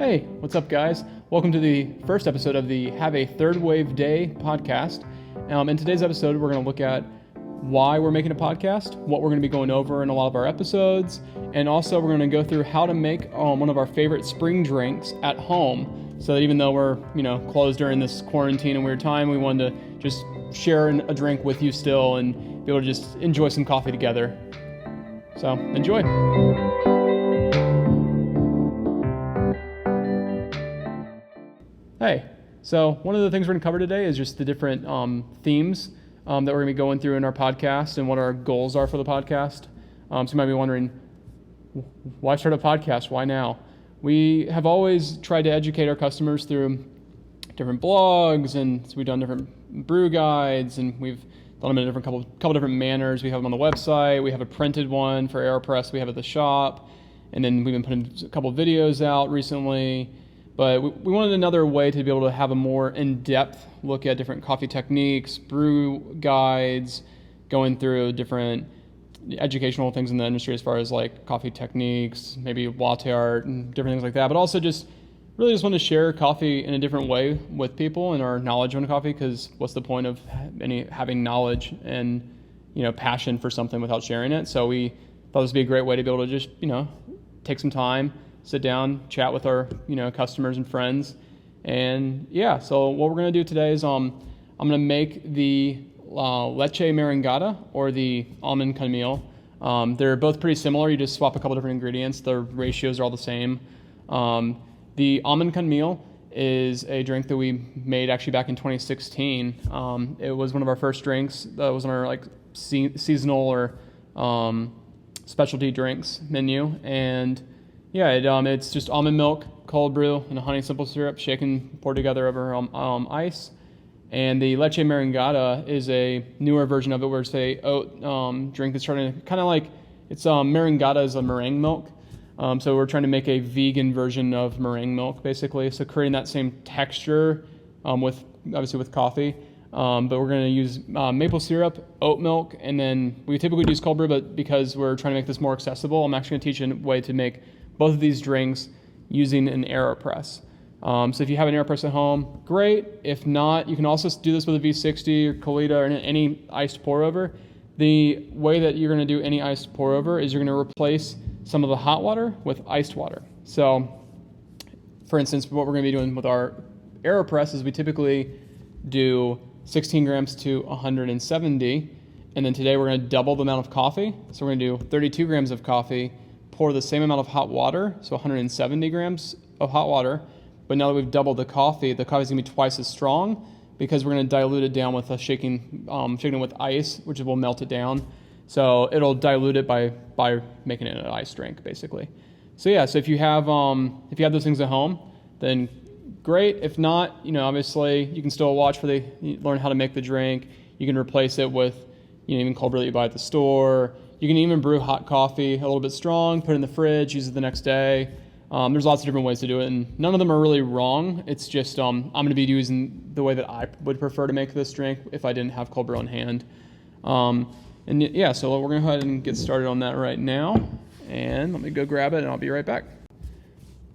Hey, what's up, guys? Welcome to the first episode of the Have a Third Wave Day podcast. In today's episode, we're going to look at why we're making a podcast, what we're going to be going over in a lot of our episodes, and also we're going to go through how to make one of our favorite spring drinks at home. So that even though we're closed during this quarantine and weird time, we wanted to just share a drink with you still and be able to just enjoy some coffee together. So enjoy. Hey, so one of the things we're going to cover today is just the different themes that we're going to be going through in our podcast and what our goals are for the podcast. So you might be wondering, why start a podcast? Why now? We have always tried to educate our customers through different blogs, and so we've done different brew guides, and we've done them in a couple different manners. We have them on the website. We have a printed one for Aeropress. We have it at the shop, and then we've been putting a couple of videos out recently. But we wanted another way to be able to have a more in-depth look at different coffee techniques, brew guides, going through different educational things in the industry as far as like coffee techniques, maybe latte art and different things like that. But also just really just want to share coffee in a different way with people and our knowledge on coffee, because what's the point of having knowledge and passion for something without sharing it? So we thought this would be a great way to be able to just take some time, sit down, chat with our customers and friends. And yeah, so what we're going to do today is I'm going to make the Leche Merengada or the Almond Con Miel. They're both pretty similar. You just swap a couple different ingredients. The ratios are all the same. The Almond Con Miel is a drink that we made actually back in 2016. It was one of our first drinks that was on our seasonal or specialty drinks menu. And yeah, it's just almond milk, cold brew, and a honey simple syrup, shaken, poured together over ice. And the Leche Merengada is a newer version of it, where it's a oat drink that's starting to kind of like, it's Merengada is a meringue milk. So we're trying to make a vegan version of meringue milk, basically. So creating that same texture with coffee. But we're going to use maple syrup, oat milk, and then we typically use cold brew, but because we're trying to make this more accessible, I'm actually going to teach you a way to make both of these drinks using an Aeropress. So if you have an Aeropress at home, great. If not, you can also do this with a V60 or Colita or any iced pour over. The way that you're going to do any iced pour over is you're going to replace some of the hot water with iced water. So for instance, what we're going to be doing with our Aeropress is we typically do 16 grams to 170. And then today we're going to double the amount of coffee. So we're going to do 32 grams of coffee, pour the same amount of hot water, so 170 grams of hot water. But now that we've doubled the coffee's going to be twice as strong, because we're going to dilute it down with shaking it with ice, which will melt it down. So it'll dilute it by making it an ice drink, basically. So yeah, so if you have those things at home, then great. If not, obviously you can still learn how to make the drink. You can replace it with even cold brew that you buy at the store. You can even brew hot coffee a little bit strong, put it in the fridge, use it the next day. There's lots of different ways to do it, and none of them are really wrong. It's just I'm going to be using the way that I would prefer to make this drink if I didn't have cold brew on hand. And yeah, so we're going to go ahead and get started on that right now. And let me go grab it, and I'll be right back.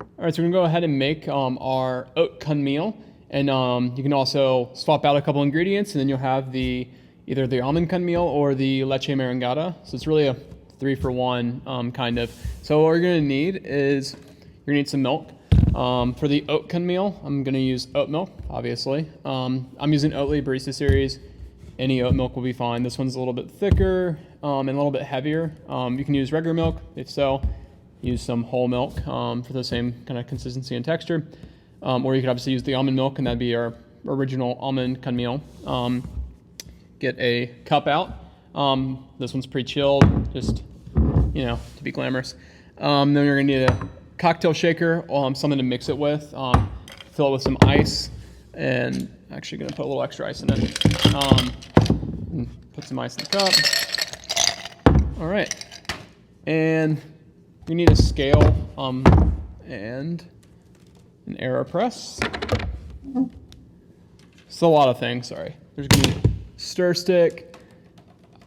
All right, so we're going to go ahead and make our Oat Con Miel. And you can also swap out a couple ingredients, and then you'll have either the Almond Con Miel or the Leche Merengada. So it's really a 3-for-1 kind of. So what we're going to need is you're going to need some milk. For the Oat Con Miel, I'm going to use oat milk, obviously. I'm using Oatly Barista Series. Any oat milk will be fine. This one's a little bit thicker and a little bit heavier. You can use regular milk. If so, use some whole milk for the same kind of consistency and texture. Or you could obviously use the almond milk, and that'd be our original Almond Con Miel. Get a cup out. This one's pre-chilled, just to be glamorous. Then you're gonna need a cocktail shaker, something to mix it with. Fill it with some ice, and actually gonna put a little extra ice in it. And put some ice in the cup. All right, and we need a scale and an Aeropress. It's a lot of things. Sorry. There's gonna be stir stick,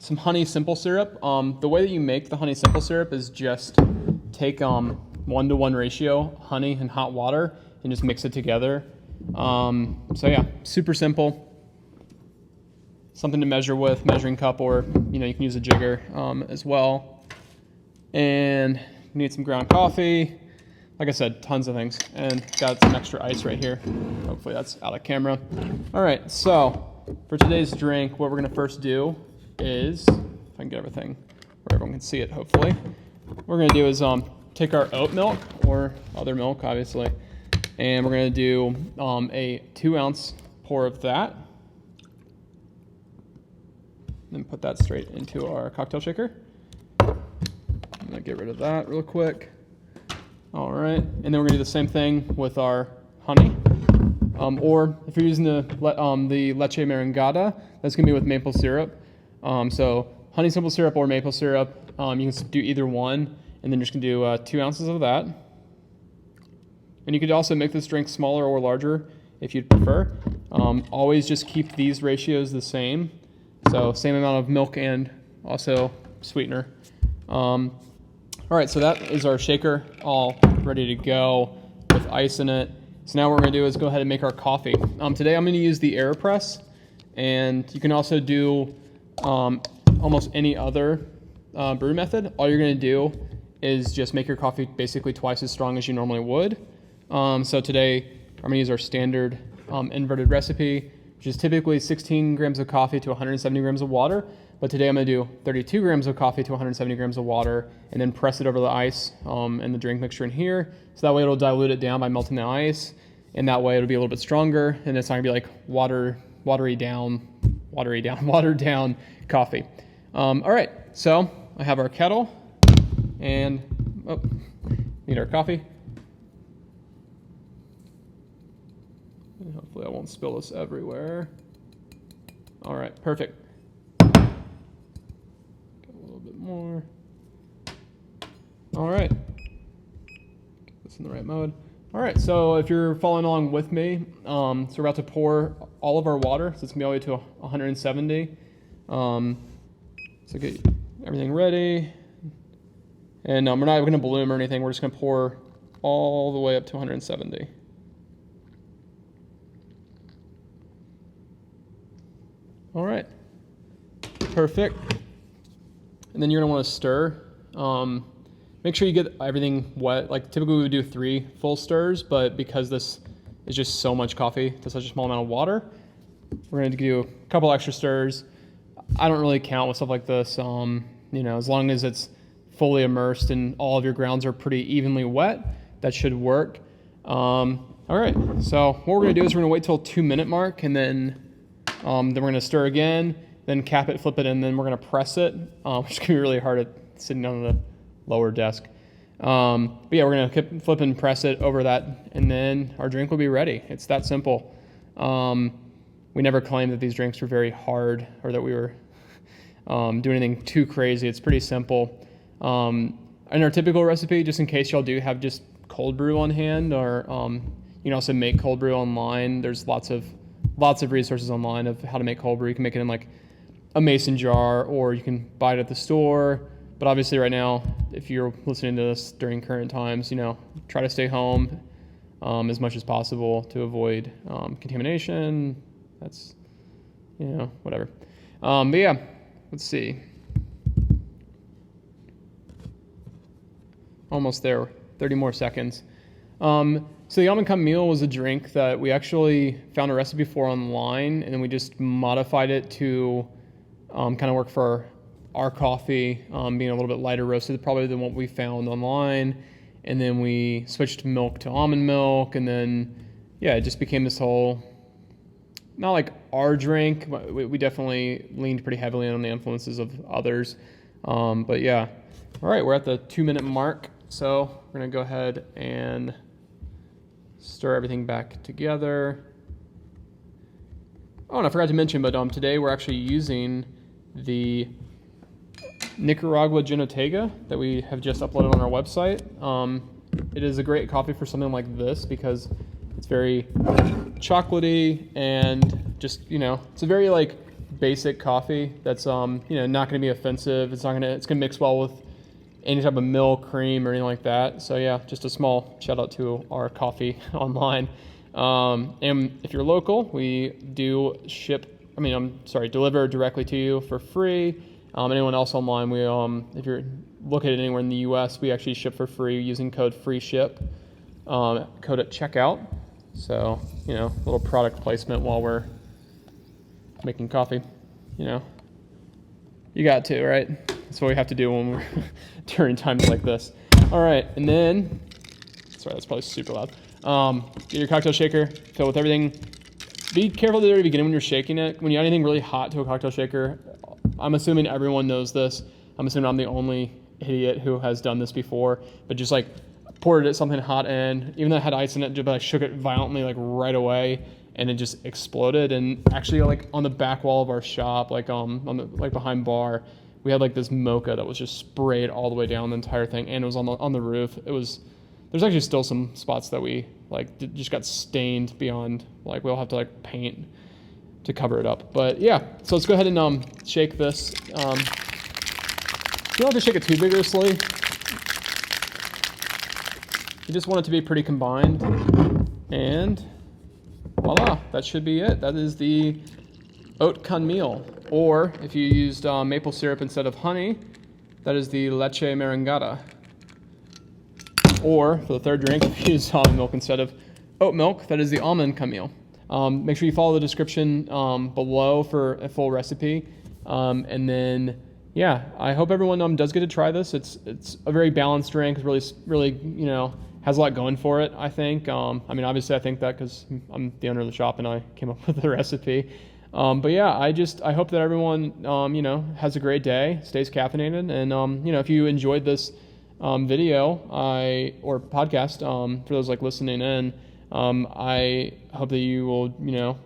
some honey simple syrup. The way that you make the honey simple syrup is just take 1 1-to-1 ratio, honey and hot water, and just mix it together. So yeah, super simple. Something to measure with, measuring cup, or you can use a jigger as well. And you need some ground coffee. Like I said, tons of things, and got some extra ice right here. Hopefully that's out of camera. All right, so for today's drink, what we're gonna first do is, if I can get everything where everyone can see it, hopefully. What we're gonna do is take our oat milk, or other milk, obviously, and we're gonna do a 2-ounce pour of that. Then put that straight into our cocktail shaker. I'm gonna get rid of that real quick. All right, and then we're gonna do the same thing with our honey. Or if you're using the Leche Merengada, that's gonna be with maple syrup. So honey simple syrup or maple syrup, you can do either one, and then you're just gonna do 2 ounces of that. And you could also make this drink smaller or larger if you'd prefer. Always just keep these ratios the same. So same amount of milk and also sweetener. All right, so that is our shaker all ready to go with ice in it. So now what we're gonna do is go ahead and make our coffee. Today I'm gonna use the Aeropress, and you can also do almost any other brew method. All you're gonna do is just make your coffee basically twice as strong as you normally would. So today I'm gonna use our standard inverted recipe, which is typically 16 grams of coffee to 170 grams of water. But today I'm gonna do 32 grams of coffee to 170 grams of water, and then press it over the ice and the drink mixture in here. So that way it'll dilute it down by melting the ice, and that way it'll be a little bit stronger, and it's not gonna be like watered down coffee. All right, so I have our kettle, and need our coffee. And hopefully I won't spill this everywhere. All right, perfect. More. All right, get this in the right mode. All right, so if you're following along with me, so we're about to pour all of our water, so it's gonna be all the way to 170. So get everything ready, and we're not gonna bloom or anything. We're just gonna pour all the way up to 170. All right, perfect. And then you're gonna wanna stir. Make sure you get everything wet. Like typically we would do 3 full stirs, but because this is just so much coffee to such a small amount of water, we're gonna do a couple extra stirs. I don't really count with stuff like this. As long as it's fully immersed and all of your grounds are pretty evenly wet, that should work. All right, so what we're gonna do is we're gonna wait till 2-minute mark, and then we're gonna stir again, then cap it, flip it, and then we're gonna press it, which can be really hard at sitting on the lower desk. But yeah, we're gonna flip and press it over that, and then our drink will be ready. It's that simple. We never claimed that these drinks were very hard or that we were doing anything too crazy. It's pretty simple. In our typical recipe, just in case y'all do have just cold brew on hand, or you can also make cold brew online. There's lots of resources online of how to make cold brew. You can make it in like a mason jar, or you can buy it at the store. But obviously right now, if you're listening to this during current times, try to stay home as much as possible to avoid contamination. That's, whatever. But yeah, let's see. Almost there, 30 more seconds. So the Almond Con Miel was a drink that we actually found a recipe for online, and then we just modified it to kind of work for our coffee, being a little bit lighter roasted probably than what we found online. And then we switched milk to almond milk, and then, yeah, it just became this whole, not like our drink, we definitely leaned pretty heavily on the influences of others. But yeah, all right, we're at the 2-minute mark. So we're gonna go ahead and stir everything back together. Oh, and I forgot to mention, but today we're actually using the Nicaragua Ginotega that we have just uploaded on our website. It is a great coffee for something like this because it's very chocolatey and just, it's a very like basic coffee that's, not going to be offensive. It's going to mix well with any type of milk, cream, or anything like that. So yeah, just a small shout out to our coffee online. And if you're local, we do deliver directly to you for free. Anyone else online, if you're located anywhere in the U.S., we actually ship for free using code FREESHIP, code at checkout. So, little product placement while we're making coffee, You got to, right? That's what we have to do when we're during times like this. All right, and then, sorry, that's probably super loud. Get your cocktail shaker, fill with everything. Be careful at the very beginning when you're shaking it. When you add anything really hot to a cocktail shaker, I'm assuming everyone knows this. I'm assuming I'm the only idiot who has done this before, but just like poured it something hot in, even though it had ice in it, but I shook it violently like right away, and it just exploded. And actually, like on the back wall of our shop, like on the behind bar, we had like this mocha that was just sprayed all the way down the entire thing, and it was on the roof. There's actually still some spots that we just got stained beyond, we'll have to paint to cover it up. But yeah, so let's go ahead and shake this. You don't have to shake it too vigorously. You just want it to be pretty combined, and voila, that should be it. That is the Oat Con Miel, or if you used maple syrup instead of honey, that is the Leche Merengada. Or for the third drink, if you use almond milk instead of oat milk, that is the Almond Con Miel. Make sure you follow the description below for a full recipe. And then, yeah, I hope everyone does get to try this. It's a very balanced drink. It's really, has a lot going for it, I think. Obviously I think that because I'm the owner of the shop and I came up with the recipe. But yeah, I hope that everyone, has a great day, stays caffeinated. And, if you enjoyed this video or podcast, for those listening in, I hope that you will,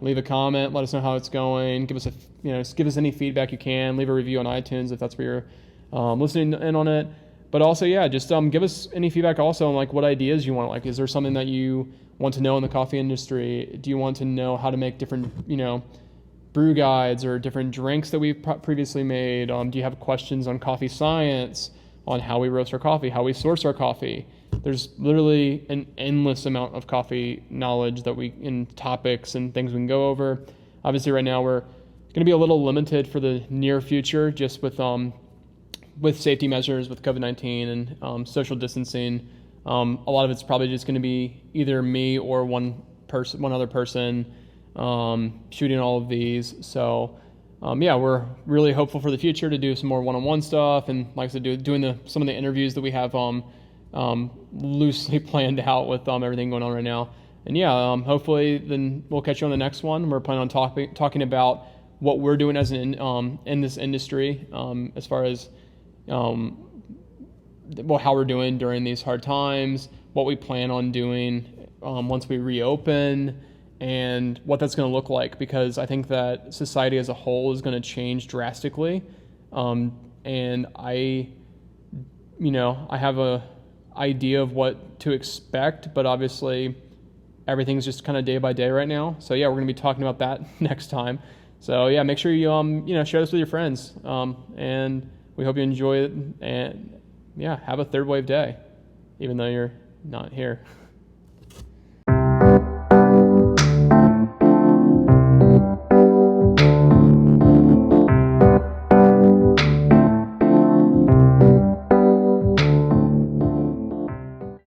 leave a comment, let us know how it's going, give us any feedback you can, leave a review on iTunes if that's where you're listening in on it. But also, yeah, just give us any feedback also on what ideas you want. Is there something that you want to know in the coffee industry? Do you want to know how to make different, brew guides or different drinks that we've previously made? Do you have questions on coffee science, on how we roast our coffee, how we source our coffee? There's literally an endless amount of coffee knowledge in topics and things we can go over. Obviously, right now we're going to be a little limited for the near future, just with safety measures with COVID-19 and social distancing. A lot of it's probably just going to be either me or one other person shooting all of these. So we're really hopeful for the future to do some more one-on-one stuff, and like I said, doing some of the interviews that we have loosely planned out with everything going on right now. And yeah, hopefully then we'll catch you on the next one. We're planning on talking about what we're doing as in this industry, as far as how we're doing during these hard times, what we plan on doing once we reopen, and what that's going to look like, because I think that society as a whole is going to change drastically. And I have a idea of what to expect, but obviously everything's just kind of day by day right now. So yeah, we're going to be talking about that next time. So yeah, make sure you share this with your friends, and we hope you enjoy it, and yeah, have a third wave day, even though you're not here.